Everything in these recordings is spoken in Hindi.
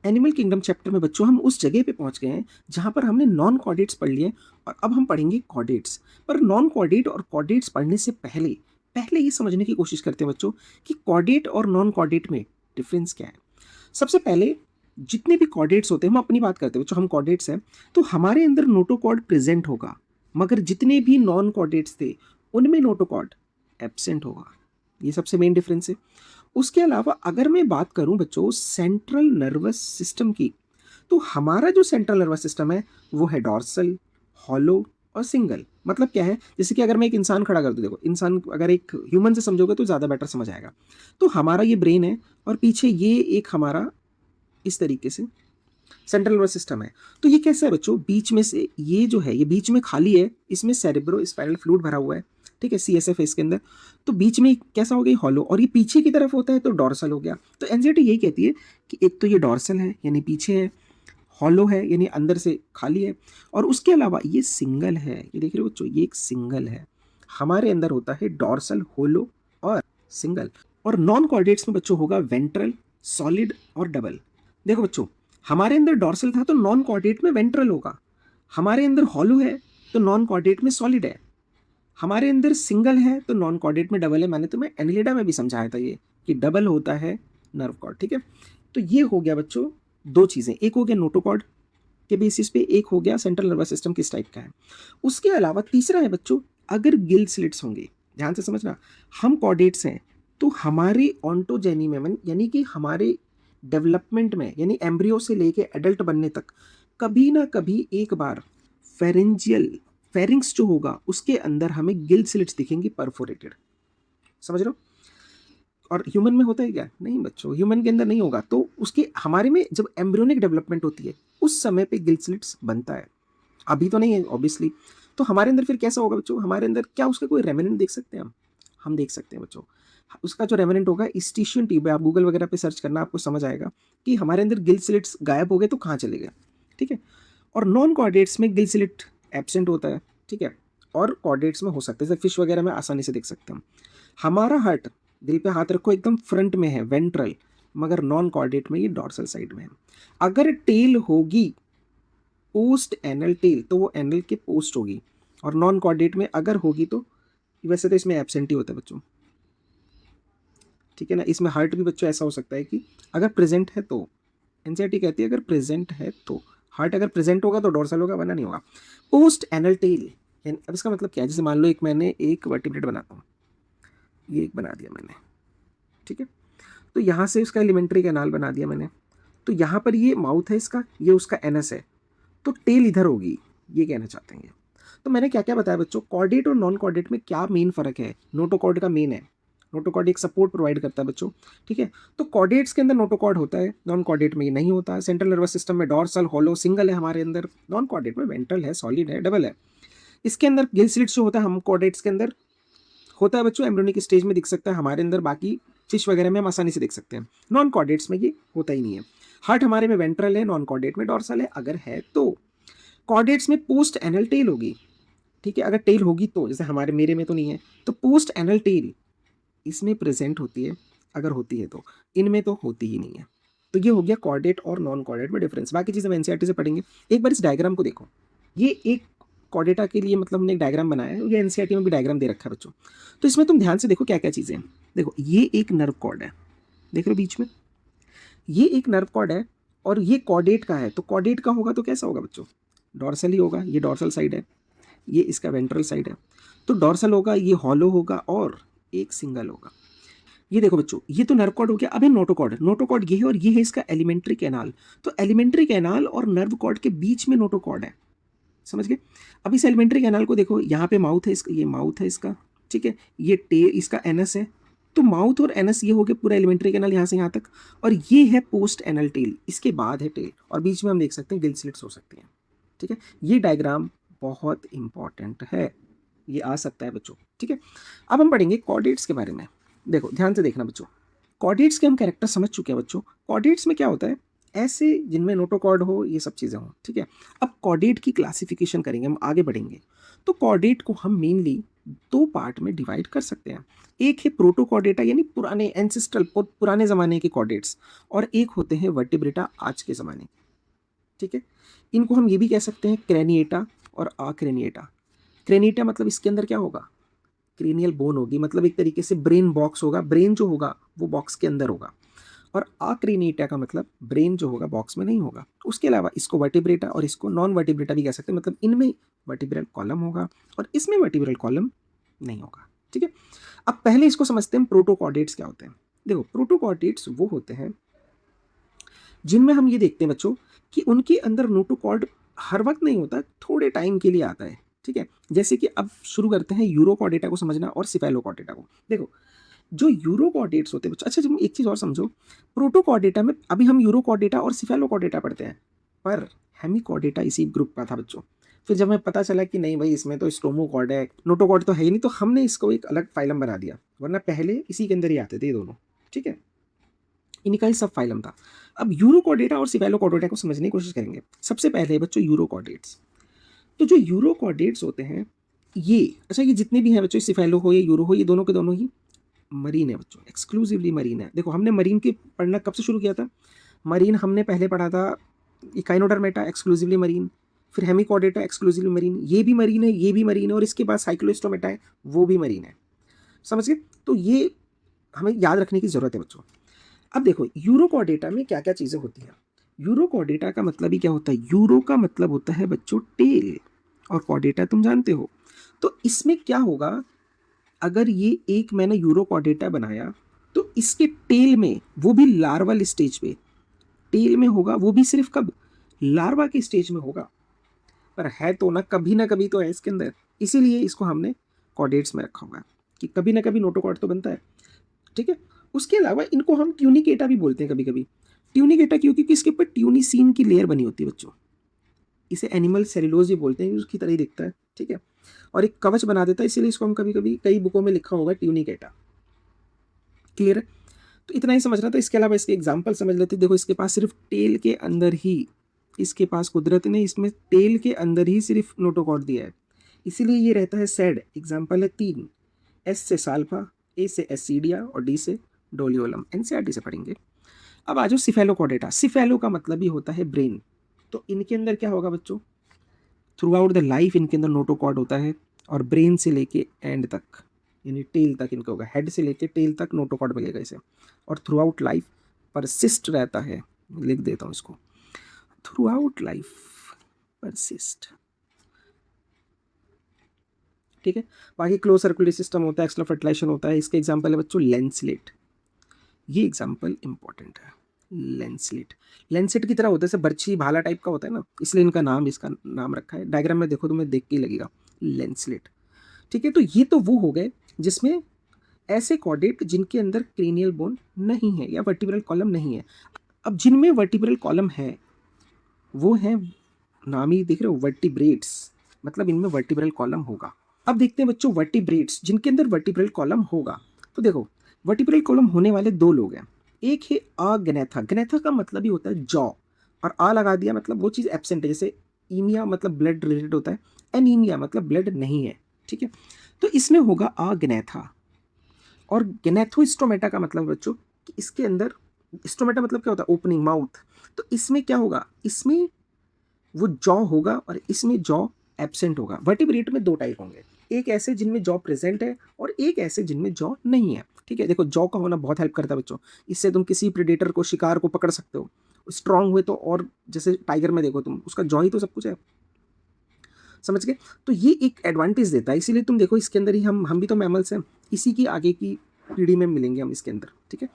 एनिमल किंगडम चैप्टर में बच्चों हम उस जगह पे पहुंच गए हैं जहां पर हमने नॉन कॉर्डेट्स पढ़ लिए और अब हम पढ़ेंगे कॉर्डेट्स। पर नॉन कॉर्डेट और कॉर्डेट्स पढ़ने से पहले पहले ये समझने की कोशिश करते हैं बच्चों कि कॉर्डेट और नॉन कॉर्डेट में डिफरेंस क्या है। सबसे पहले जितने भी कॉर्डेट्स होते हैं, हम अपनी बात करते हैं बच्चों, हम कॉर्डेट्स हैं तो हमारे अंदर नोटोकॉर्ड प्रेजेंट होगा, मगर जितने भी नॉन कॉर्डेट्स थे उनमें नोटोकॉर्ड एब्सेंट होगा। ये सबसे मेन डिफरेंस है। उसके अलावा अगर मैं बात करूं बच्चों सेंट्रल नर्वस सिस्टम की, तो हमारा जो सेंट्रल नर्वस सिस्टम है वो है डॉर्सल, हॉलो और सिंगल। मतलब क्या है, जैसे कि अगर मैं एक इंसान खड़ा कर दूं, देखो इंसान अगर एक ह्यूमन से समझोगे तो ज़्यादा बेटर समझ आएगा। तो हमारा ये ब्रेन है और पीछे ये एक हमारा इस तरीके से सेंट्रल नर्वस सिस्टम है। तो ये कैसा है बच्चों, बीच में से ये जो है ये बीच में खाली है, इसमें सेरेब्रो स्पाइनल फ्लूइड भरा हुआ है, ठीक है, CSF है इसके अंदर। तो बीच में कैसा हो गया हॉलो, और ये पीछे की तरफ होता है तो डॉर्सल हो गया। तो एनजीटी यही कहती है कि एक तो ये डॉर्सल है यानी पीछे है, हॉलो है यानी अंदर से खाली है, और उसके अलावा ये सिंगल है। ये देख रहे हो बच्चों, ये एक सिंगल है। हमारे अंदर होता है डॉर्सल, होलो और सिंगल। और नॉन कॉर्डेट्स में बच्चों होगा वेंट्रल, सॉलिड और डबल। देखो बच्चों, हमारे अंदर डॉर्सल था तो नॉन कॉर्डेट में वेंट्रल होगा, हमारे अंदर हॉलो है तो नॉन कॉर्डेट में सॉलिड है, हमारे अंदर सिंगल है तो नॉन कॉर्डेट में डबल है। मैंने तुम्हें एनिलिडा में भी समझाया था ये कि डबल होता है नर्व कॉर्ड, ठीक है। तो ये हो गया बच्चों दो चीज़ें, एक हो गया नोटोकॉर्ड के बेसिस पे, एक हो गया सेंट्रल नर्वस सिस्टम किस टाइप का है। उसके अलावा तीसरा है बच्चों, अगर गिल स्लिट्स होंगे, ध्यान से समझना, हम कॉर्डेट्स हैं तो हमारे ऑन्टोजेनी में यानी कि हमारे डेवलपमेंट में, यानी एम्ब्रियो से लेके एडल्ट बनने तक कभी ना कभी एक बार फेरेंजियल फेरिंग्स जो होगा उसके अंदर हमें गिल स्लिट्स दिखेंगी परफोरेटेड, समझ रहे हो। और ह्यूमन में होता है क्या, नहीं बच्चों, ह्यूमन के अंदर नहीं होगा। तो उसके हमारे में जब एम्ब्रियोनिक डेवलपमेंट होती है उस समय पे गिल स्लिट्स बनता है, अभी तो नहीं है ऑब्वियसली। तो हमारे अंदर फिर कैसा होगा बच्चों, हमारे अंदर क्या उसका कोई रेमिनेंट देख सकते हैं हम देख सकते हैं बच्चों। उसका जो रेमिनेंट होगा स्टिशियन ट्यूब है, आप गूगल वगैरह पे सर्च करना आपको समझ आएगा कि हमारे अंदर गिल स्लिट्स गायब हो गए तो कहाँ चले गए, ठीक है। और नॉन कॉर्डेट्स में गिल स्लिट एब्सेंट होता है, ठीक है, और कॉर्डेट्स में हो सकता है, जैसे फिश वगैरह में आसानी से देख सकते हैं हम। हमारा हार्ट, दिल पे हाथ रखो, एकदम फ्रंट में है वेंट्रल, मगर नॉन कॉर्डेट में ये डॉर्सल साइड में है। अगर टेल होगी पोस्ट एनल टेल तो वो एनल के पोस्ट होगी, और नॉन कॉर्डेट में अगर होगी तो, वैसे तो इसमें एब्सेंट ही होता है बच्चों, ठीक है ना। इसमें हार्ट भी बच्चों ऐसा हो सकता है कि अगर प्रेजेंट है तो, एनसीईआरटी कहती है अगर प्रेजेंट है तो, हार्ट अगर प्रेजेंट होगा तो डोर्सल होगा वरना नहीं होगा। पोस्ट एनल टेल, अब इसका मतलब क्या है, जैसे मान लो एक मैंने एक वर्टिब्रेट बनाता हूँ, ये एक बना दिया मैंने, ठीक है, तो यहाँ से उसका एलिमेंट्री कैनाल बना दिया मैंने, तो यहाँ पर ये माउथ है इसका, ये उसका एनस है, तो टेल इधर होगी, ये कहना चाहते हैं। तो मैंने क्या क्या बताया बच्चों, कॉर्डेट और नॉन कॉर्डेट में क्या मेन फर्क है। नोटोकॉर्ड का मेन है, नोटोकॉर्ड एक सपोर्ट प्रोवाइड करता है बच्चों, ठीक है। तो कॉर्डेट्स के अंदर नोटोकॉर्ड होता है, नॉन कॉर्डेट में ये नहीं होता है। सेंट्रल नर्वस सिस्टम में डॉर्सल, हॉलो, सिंगल है हमारे अंदर, नॉन कॉर्डेट में वेंट्रल है, सॉलिड है, डबल है। इसके अंदर गिल स्लिट्स जो होता है हम कॉर्डेट्स के अंदर होता है बच्चों, एम्ब्रियोनिक स्टेज में दिख सकता है हमारे अंदर, बाकी फिश वगैरह में हम आसानी से देख सकते हैं। नॉन कॉर्डेट्स में ये होता ही नहीं है। हार्ट हमारे में वेंट्रल है, नॉन कॉर्डेट में डॉर्सल है, अगर है तो। कॉर्डेट्स में पोस्ट एनल टेल होगी, ठीक है, अगर टेल होगी तो, जैसे हमारे मेरे में तो नहीं है, तो पोस्ट एनल टेल इसमें प्रेजेंट होती है, अगर होती है तो, इनमें तो होती ही नहीं है। तो ये हो गया कॉर्डेट और नॉन कॉर्डेट में डिफरेंस। बाकी चीज़ें हम एनसीईआरटी से पढ़ेंगे। एक बार इस डायग्राम को देखो, ये एक कॉर्डेटा के लिए मतलब हमने एक डायग्राम बनाया है, ये एनसीईआरटी में भी डायग्राम दे रखा है बच्चों। तो इसमें तुम ध्यान से देखो क्या क्या चीज़ें हैं। देखो ये एक नर्व कॉर्ड है, देख रहे हो बीच में, ये एक नर्व कॉर्ड है, और ये कॉर्डेट का है, तो कॉर्डेट का होगा तो कैसा होगा बच्चों, डॉर्सल ही होगा, ये डॉर्सल साइड है, ये इसका वेंट्रल साइड है, तो डॉर्सल होगा, ये हॉलो होगा और एक सिंगल होगा। ये देखो बच्चों, ये तो नर्व कॉर्ड हो गया। अब है नोटोकॉर्ड, नोटोकॉर्ड ये है और ये है इसका एलिमेंट्री कैनाल। तो एलिमेंट्री कैनाल और नर्व कॉर्ड के बीच में नोटोकॉर्ड है, समझ गए। अब इस एलिमेंट्री कैनाल को देखो, यहाँ पे माउथ है इसका, ये माउथ है इसका, ठीक है, ये टे इसका एनस है, तो माउथ और एनस ये हो गया पूरा एलिमेंट्री कैनाल यहाँ से यहाँ तक, और ये है पोस्ट एनल टेल, इसके बाद है टेल, और बीच में हम देख सकते हैं गिल स्लिट्स हो सकती हैं, ठीक है। ये डायग्राम बहुत इंपॉर्टेंट है, ये आ सकता है बच्चों, ठीक है। अब हम पढ़ेंगे कॉर्डेट्स के बारे में। देखो ध्यान से देखना बच्चों, कॉर्डेट्स के हम कैरेक्टर समझ चुके हैं बच्चों। कॉर्डेट्स में क्या होता है, ऐसे जिनमें नोटोकॉर्ड हो, ये सब चीज़ें हो, ठीक है। अब कॉर्डेट की क्लासिफिकेशन करेंगे, हम आगे बढ़ेंगे। तो कॉर्डेट को हम मेनली दो पार्ट में डिवाइड कर सकते हैं। एक है प्रोटोकॉर्डेटा यानी पुराने एंसेस्ट्रल पुराने ज़माने के कॉर्डेट्स, और एक होते हैं वर्टिब्रेटा आज के ज़माने। ठीक है, इनको हम ये भी कह सकते हैं क्रेनिएटा और आक्रेनिएटा। क्रेनिएटा मतलब इसके अंदर क्या होगा, क्रेनियल बोन होगी, मतलब एक तरीके से ब्रेन बॉक्स होगा, ब्रेन जो होगा वो बॉक्स के अंदर होगा। और आक्रेनिएटा का मतलब ब्रेन जो होगा बॉक्स में नहीं होगा। उसके अलावा इसको वर्टिब्रेटा और इसको नॉन वर्टिब्रेटा भी कह सकते हैं, मतलब इनमें वर्टिब्रल कॉलम होगा और इसमें वर्टिब्रल कॉलम नहीं होगा। ठीक है, अब पहले इसको समझते हैं प्रोटोकॉर्डेट्स क्या होते हैं। देखो, प्रोटोकॉर्डेट्स वो होते हैं जिनमें हम ये देखते हैं बच्चों कि उनके अंदर नोटोकॉर्ड हर वक्त नहीं होता, थोड़े टाइम के लिए आता है। ठीक है, जैसे कि अब शुरू करते हैं यूरोकॉर्डेटा को समझना और सिफेलोकॉर्डेटा को। देखो, जो यूरोकॉर्डेट्स होते हैं बच्चों, अच्छा तुम एक चीज़ और समझो, प्रोटोकॉर्डेटा में अभी हम यूरोकॉर्डेटा और सिफेलोकॉर्डेटा पढ़ते हैं, पर हेमिकॉर्डेटा इसी ग्रुप का था बच्चों। फिर जब हमें पता चला कि नहीं भाई, इसमें तो स्टोमोकॉर्ड है, नोटोकॉर्ड तो है ही नहीं, तो हमने इसको एक अलग फाइलम बना दिया, वरना पहले इसी के अंदर ही आते थे ये दोनों। ठीक है, इनका ही सब फाइलम था। अब यूरोकॉर्डेटा और सिफेलोकॉर्डेटा को समझने की कोशिश करेंगे। सबसे पहले बच्चों यूरोकॉर्डेट्स। तो जो यूरोकॉर्डेट्स होते हैं ये, अच्छा ये जितने भी हैं बच्चों, सिफेलो हो या यूरो हो, ये दोनों के दोनों ही मरीन है बच्चों, एक्सक्लूसिवली मरीन है। देखो, हमने मरीन के पढ़ना कब से शुरू किया था, मरीन हमने पहले पढ़ा था इकाइनोडर्मेटा एक्सक्लूसिवली मरीन, फिर हेमिकॉर्डेटा एक्सक्लूसिवली मरीन, ये भी मरीन है, ये भी मरीन है, और इसके बाद साइक्लोस्टोमेटा है, वो भी मरीन है। समझ गए, तो ये हमें याद रखने की जरूरत है बच्चों। अब देखो, यूरोकॉर्डेटा में क्या क्या चीज़ें होती हैं। यूरोकॉर्डेटा का मतलब ही क्या होता है, यूरो का मतलब होता है बच्चों टेल, और कॉर्डेटा तुम जानते हो। तो इसमें क्या होगा, अगर ये एक मैंने यूरोकॉर्डेटा बनाया तो इसके टेल में, वो भी लार्वल स्टेज पे टेल में होगा, वो भी सिर्फ कब, लार्वा के स्टेज में होगा, पर है तो ना कभी तो है इसके अंदर, इसीलिए इसको हमने कॉर्डेट्स में रखा हुआ है कि कभी ना कभी नोटोकॉर्ड तो बनता है। ठीक है, उसके अलावा इनको हम ट्यूनिकेटा भी बोलते हैं कभी कभी। ट्यूनिकेटा क्यों, क्योंकि इसके ऊपर ट्यूनिसीन की लेयर बनी होती है बच्चों। इसे एनिमल सेलुलोज भी बोलते हैं, उसकी तरह ही दिखता है। ठीक है, और एक कवच बना देता है, इसीलिए इसको हम कभी कभी कई बुकों में लिखा होगा ट्यूनिकेटा। क्लियर है, तो इतना ही समझना था। इसके अलावा इसके एग्जाम्पल समझ लेते। देखो, इसके पास सिर्फ टेल के अंदर ही, इसके पास कुदरत ने इसमें टेल के अंदर ही सिर्फ नोटोकॉर्ड दिया है, इसीलिए ये रहता है सैड। एग्जाम्पल है 3, एस से साल्फा, ए से एसिडिया और डी से डोलियोलम। एनसीईआरटी से पढ़ेंगे। अब आ जाओ सिफेलोकॉर्डेटा। सिफेलो का मतलब ही होता है ब्रेन। तो इनके अंदर क्या होगा बच्चों, थ्रू आउट द लाइफ इनके अंदर नोटोकॉर्ड होता है, और ब्रेन से लेके एंड तक, यानी टेल तक इनका होगा, हेड से लेके टेल तक नोटोकॉर्ड मिलेगा इसे, और थ्रू आउट लाइफ परसिस्ट रहता है। लिख देता हूँ इसको, थ्रू आउट लाइफ परसिस्ट। ठीक है, बाकी क्लोज सर्कुलेटरी सिस्टम होता है, एक्सट्रा फर्टिलाइजेशन होता है। इसके एग्जाम्पल है बच्चों लेंसलेट, ये एग्जाम्पल इंपॉर्टेंट है। लेंसलेट, लेंसेट की तरह होता है, जैसे बर्छी भाला टाइप का होता है ना, इसलिए इनका नाम, इसका नाम रखा है। डायग्राम में देखो, तुम्हें देख के ही लगेगा लेंसलेट। ठीक है, तो ये तो वो हो गए जिसमें ऐसे कॉर्डेट जिनके अंदर क्रेनियल बोन नहीं है या वर्टिब्रल कॉलम नहीं है। अब जिनमें वर्टिब्रल कॉलम है वो है, नाम ही देख रहे हो, वर्टिब्रेट्स, मतलब इनमें वर्टिब्रल कॉलम होगा। अब देखते हैं बच्चों वर्टिब्रेट्स जिनके अंदर वर्टिब्रल कॉलम होगा। तो देखो, वर्टिब्रल कॉलम होने वाले दो लोग हैं। एक है अग्नेथा, ग्नेथा का मतलब ही होता है जॉ, और आ लगा दिया मतलब वो चीज़ एब्सेंट है, जैसे ईमिया मतलब ब्लड रिलेटेड होता है, एनीमिया मतलब ब्लड नहीं है। ठीक है, तो इसमें होगा अग्नेथा। और ग्नेथोस्टोमेटा का मतलब बच्चों कि इसके अंदर, स्टोमेटा मतलब क्या होता है, ओपनिंग माउथ। तो इसमें क्या होगा, इसमें वो जॉ होगा और इसमें जॉ एब्सेंट होगा। वर्टिब्रेट में दो टाइप होंगे, एक ऐसे जिनमें जॉ प्रेजेंट है और एक ऐसे जिनमें जॉ नहीं है। ठीक है, देखो जॉ का होना बहुत हेल्प करता है बच्चों, इससे तुम किसी प्रेडेटर को, शिकार को पकड़ सकते हो, स्ट्रांग हुए तो। और जैसे टाइगर में देखो तुम, उसका जॉ ही तो सब कुछ है। समझ गए, तो ये एक एडवांटेज देता है, इसीलिए तुम देखो इसके अंदर ही हम भी तो मैमल्स हैं, इसी की आगे की पीढ़ी में मिलेंगे हम इसके अंदर। ठीक है,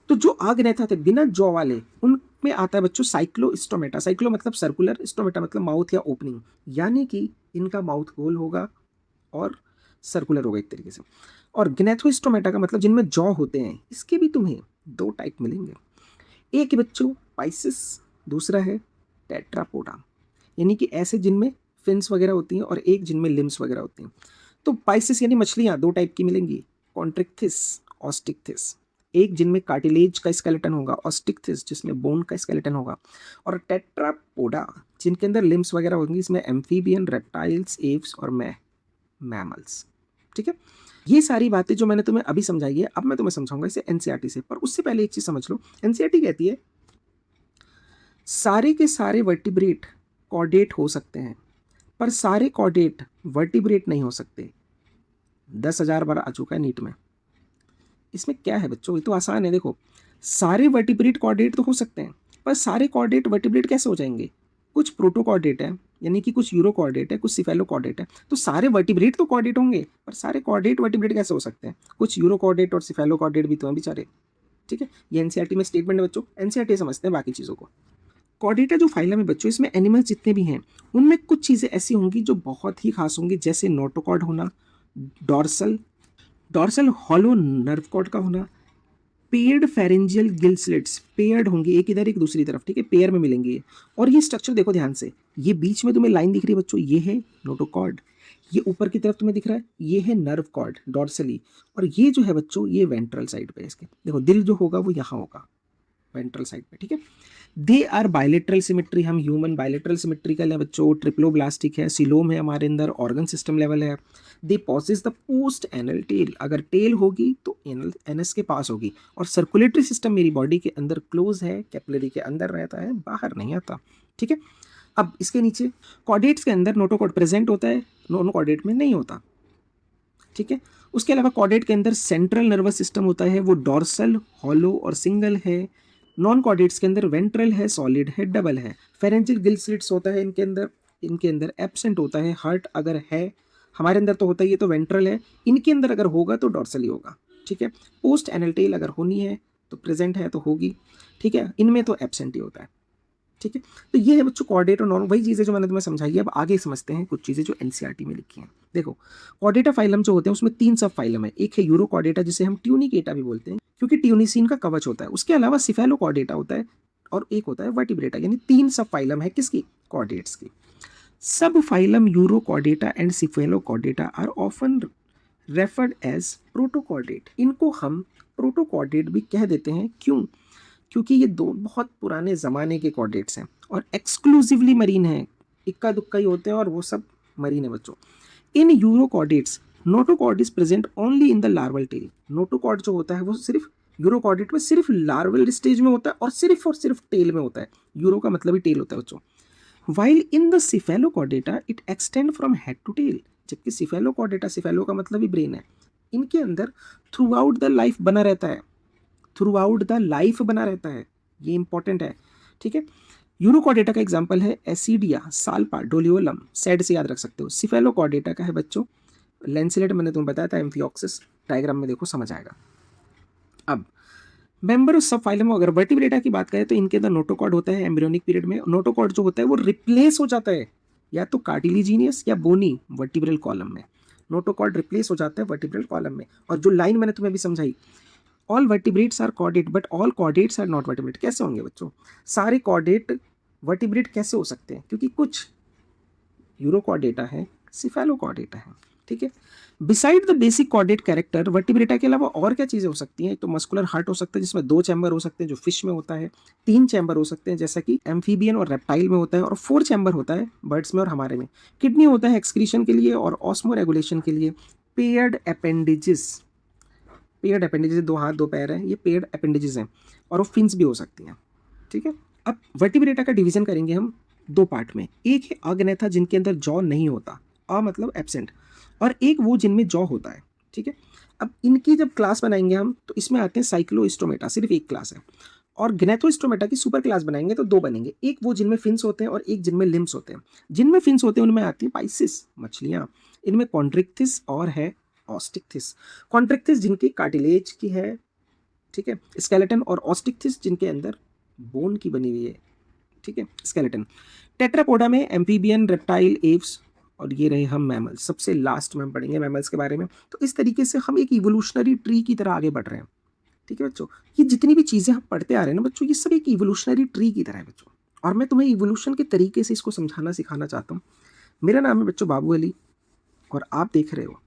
तो जो आग्नेथा थे बिना जॉ वाले, उनमें आता है बच्चों साइक्लोस्टोमेटा। साइक्लो मतलब सर्कुलर, स्टोमेटा मतलब माउथ या ओपनिंग, यानी कि इनका माउथ गोल होगा और सर्कुलर होगा एक तरीके से। और ग्नेथोस्टोमेटा का मतलब जिनमें जॉ होते हैं, इसके भी तुम्हें दो टाइप मिलेंगे। एक है बच्चों पाइसिस, दूसरा है टेट्रापोडा, यानी कि ऐसे जिनमें फिन्स वगैरह होती हैं और एक जिनमें लिम्स वगैरह होती हैं। तो पाइसिस यानी मछलियाँ दो टाइप की मिलेंगी, कॉन्ट्रिक्थिस, ऑस्टिक्थिस। एक जिनमें कार्टिलेज का स्केलेटन होगा, ऑस्टिक्थिस जिसमें बोन का स्केलेटन होगा। और टेट्रापोडा जिनके अंदर लिम्स वगैरह होंगी, इसमें एम्फीबियन, रेप्टाइल्स, एव्स और मैं मैमल्स। ठीक है, ये सारी बातें जो मैंने तुम्हें अभी समझाई है, अब मैं तुम्हें समझाऊंगा इसे एनसीईआरटी से। पर उससे पहले एक चीज समझ लो, एनसीईआरटी कहती है सारे के सारे वर्टिब्रेट कॉर्डेट हो सकते हैं, पर सारे कॉर्डेट वर्टिब्रेट नहीं हो सकते। 10,000 बार आ चुका है नीट में। इसमें क्या है बच्चों, ये तो आसान है। देखो, सारे वर्टिब्रेट कॉर्डेट तो हो सकते हैं, पर सारे कॉर्डेट वर्टिब्रेट कैसे हो जाएंगे? कुछ प्रोटोकॉर्डेट है, यानी कि कुछ यूरोकॉर्डेट है, कुछ सिफेलोकॉर्डेट है। तो सारे वर्टिब्रेट तो कॉर्डेट होंगे, पर सारे कॉर्डेट वर्टिब्रेट कैसे हो सकते हैं? कुछ यूरोकॉर्डेट और सिफेलोकॉर्डेट भी तो हैं बेचारे। ठीक है, ये एनसीईआरटी में स्टेटमेंट है बच्चों, एनसीईआरटी समझते हैं बाकी चीज़ों को। कॉर्डेटा जो फाइलम है बच्चों, इसमें एनिमल्स जितने भी हैं उनमें कुछ चीज़ें ऐसी होंगी जो बहुत ही खास होंगी, जैसे नोटोकॉर्ड होना, dorsal dorsal hollow nerve cord का होना, paired pharyngeal gill slits, paired होंगी, एक इधर एक दूसरी तरफ। ठीक है, पेयर में मिलेंगे ये। और ये स्ट्रक्चर देखो ध्यान से, ये बीच में तुम्हें लाइन दिख रही है बच्चों, ये है नोटोकॉर्ड। ये ऊपर की तरफ तुम्हें दिख रहा है, ये है नर्व कॉर्ड डॉर्सली। और ये जो है बच्चों, ये वेंट्रल साइड पे इसके। देखो, दिल जो होगा वो यहाँ होगा, वेंट्रल साइड पे। ठीक है, दे आर बायलेटरल सिमेट्री, हम ह्यूमन बायलेटरल सिमेट्रिकल है बच्चों, ट्रिप्लोब्लास्टिक है, सिलोम है हमारे अंदर, ऑर्गन सिस्टम लेवल है। They possess the post anal tail, अगर टेल होगी तो एनल एनएस के पास होगी। और सर्कुलेटरी सिस्टम मेरी बॉडी के अंदर क्लोज है, कैपिलरी के अंदर रहता है, बाहर नहीं आता। ठीक है, अब इसके नीचे कॉर्डेट्स के अंदर नोटोकॉर्ड प्रेजेंट होता है, नॉन कॉर्डेट में नहीं होता। ठीक है, उसके अलावा कॉर्डेट के अंदर सेंट्रल नर्वस सिस्टम होता है, वो डॉर्सल, हॉलो और सिंगल है। नॉन कॉर्डेट्स के अंदर वेंट्रल है, सॉलिड है, डबल है। फेरेंजियल गिल स्लिट्स होता है इनके अंदर एब्सेंट होता है। हार्ट अगर है हमारे अंदर तो होता है, ये तो वेंट्रल है, इनके अंदर अगर होगा तो डॉर्सल ही होगा। ठीक है, पोस्ट एनल टेल अगर होनी है तो प्रेजेंट है तो होगी। ठीक है, इनमें तो एब्सेंट ही होता है। ठीक है, तो ये है बच्चों कॉर्डेट और नॉन, वही चीज़ें जो मैंने तुम्हें समझाई है। अब आगे समझते हैं कुछ चीज़ें जो एनसीईआरटी में लिखी हैं। देखो, कॉर्डेटा फाइलम जो होते हैं उसमें 3 सब फाइलम है। एक है यूरोकॉर्डेटा, जिसे हम ट्यूनिकेटा भी बोलते हैं, क्योंकि ट्यूनिसिन का कवच होता है। उसके अलावा सिफेलोकॉर्डेटा होता है, और एक होता है वर्टिब्रेटा, यानी 3 सब फाइलम है किसकी? कॉर्डेट्स की। सब phylum urochordata and cephalochordata are often referred as protochordate. इनको हम प्रोटोकॉर्डेट भी कह देते हैं। क्यों? क्योंकि ये दो बहुत पुराने ज़माने के कॉर्डेट्स हैं और एक्सक्लूसिवली मरीन हैं। इक्का दुक्का ही होते हैं और वो सब मरीन है बच्चों। In urochordates notochord is present only in the larval tail. Notochord जो होता है वो सिर्फ यूरोकॉर्डेट में सिर्फ लार्वल स्टेज में होता है और सिर्फ टेल में होता है। यूरो का मतलब ही टेल होता है बच्चों। While in the cephalochordata it extend from head to tail, जबकि सिफेलोकॉर्डेटा, सिफेलो का मतलब ही ब्रेन है, इनके अंदर थ्रू आउट द लाइफ बना रहता है। थ्रू आउट द लाइफ बना रहता है, ये इंपॉर्टेंट है। ठीक है, यूरोकॉर्डेटा का एग्जांपल है एसिडिया, साल्पा, डोलियोलम, सेड से याद रख सकते हो। सिफेलोकॉर्डेटा का है बच्चों लेंसिलेट, मैंने तुम्हें बताया था, एम्फियोक्सिस, डायग्राम में देखो समझ आएगा। अब मेंबर ऑफ सब फाइलम, अगर वर्टिब्रेटा की बात करें तो इनके अंदर नोटोकॉर्ड होता है एम्ब्रियोनिक पीरियड में। नोटोकॉर्ड जो होता है वो रिप्लेस हो जाता है या तो कार्टिलिजीनियस या बोनी वर्टिब्रल कॉलम में। नोटोकॉर्ड रिप्लेस हो जाता है वर्टिब्रल कॉलम में। और जो लाइन मैंने तुम्हें अभी समझाई, all vertebrates are chordate but all chordates are not vertebrate, कैसे होंगे बच्चों? सारे कॉर्डेट वर्टिब्रेट कैसे हो सकते हैं? क्योंकि कुछ यूरोकॉर्डेटा है, सिफेलोकॉर्डेटा है। ठीक है, beside the basic chordate character, vertebrata के अलावा और क्या चीज़ें हो सकती हैं? तो मस्कुलर हार्ट हो सकता है जिसमें 2 चैम्बर हो सकते हैं जो फिश में होता है, 3 चैम्बर हो सकते हैं जैसा कि एम्फीबियन और रेप्टाइल में होता है, और 4 चैम्बर होता है बर्ड्स में और हमारे में। किडनी होता है एक्सक्रीशन के लिए और ऑस्मो रेगुलेशन के लिए। पेयर्ड अपेंडेजेस, पेयर्ड अपेंडेजेस, 2 हाथ 2 पैर हैं, ये पेयर्ड अपेंडेजेस हैं, और वो फिन्स भी हो सकती हैं। ठीक है, अब वर्टिब्रेटा का डिवीजन करेंगे हम 2 पार्ट में। एक है अग्नेथा जिनके अंदर जॉ नहीं होता, अ मतलब एब्सेंट, और एक वो जिनमें जॉ होता है। ठीक है, अब इनकी जब क्लास बनाएंगे हम तो इसमें आते हैं साइक्लोस्टोमेटा, सिर्फ एक क्लास है। और ग्नेथोस्टोमेटा की सुपर क्लास बनाएंगे तो 2 बनेंगे, एक वो जिनमें फिन्स होते हैं और एक जिनमें लिम्स होते हैं। जिनमें फिन्स होते हैं उनमें आती है पाइसिस, मछलियाँ, इनमें कॉन्ड्रिक्थिस और है ऑस्टिक्थिस। कॉन्ट्रिक्थिस जिनकी कार्टिलेज की है, ठीक है, स्केलेटन, और ऑस्टिक्थिस जिनके अंदर बोन की बनी हुई है। ठीक है, स्केलेटन। टेट्रापोडा में एम्फीबियन, रेप्टाइल, एव्स, और ये रहे हम मैमल्स। सबसे लास्ट में हम पढ़ेंगे मैमल्स के बारे में। तो इस तरीके से हम एक इवोल्यूशनरी ट्री की तरह आगे बढ़ रहे हैं। ठीक है बच्चों, ये जितनी भी चीज़ें हम पढ़ते आ रहे हैं ना बच्चों, ये सब एक इवोल्यूशनरी ट्री की तरह है बच्चों, और मैं तुम्हें इवोल्यूशन के तरीके से इसको समझाना सिखाना चाहता हूँ। मेरा नाम है बच्चों बाबू अली, और आप देख रहे हो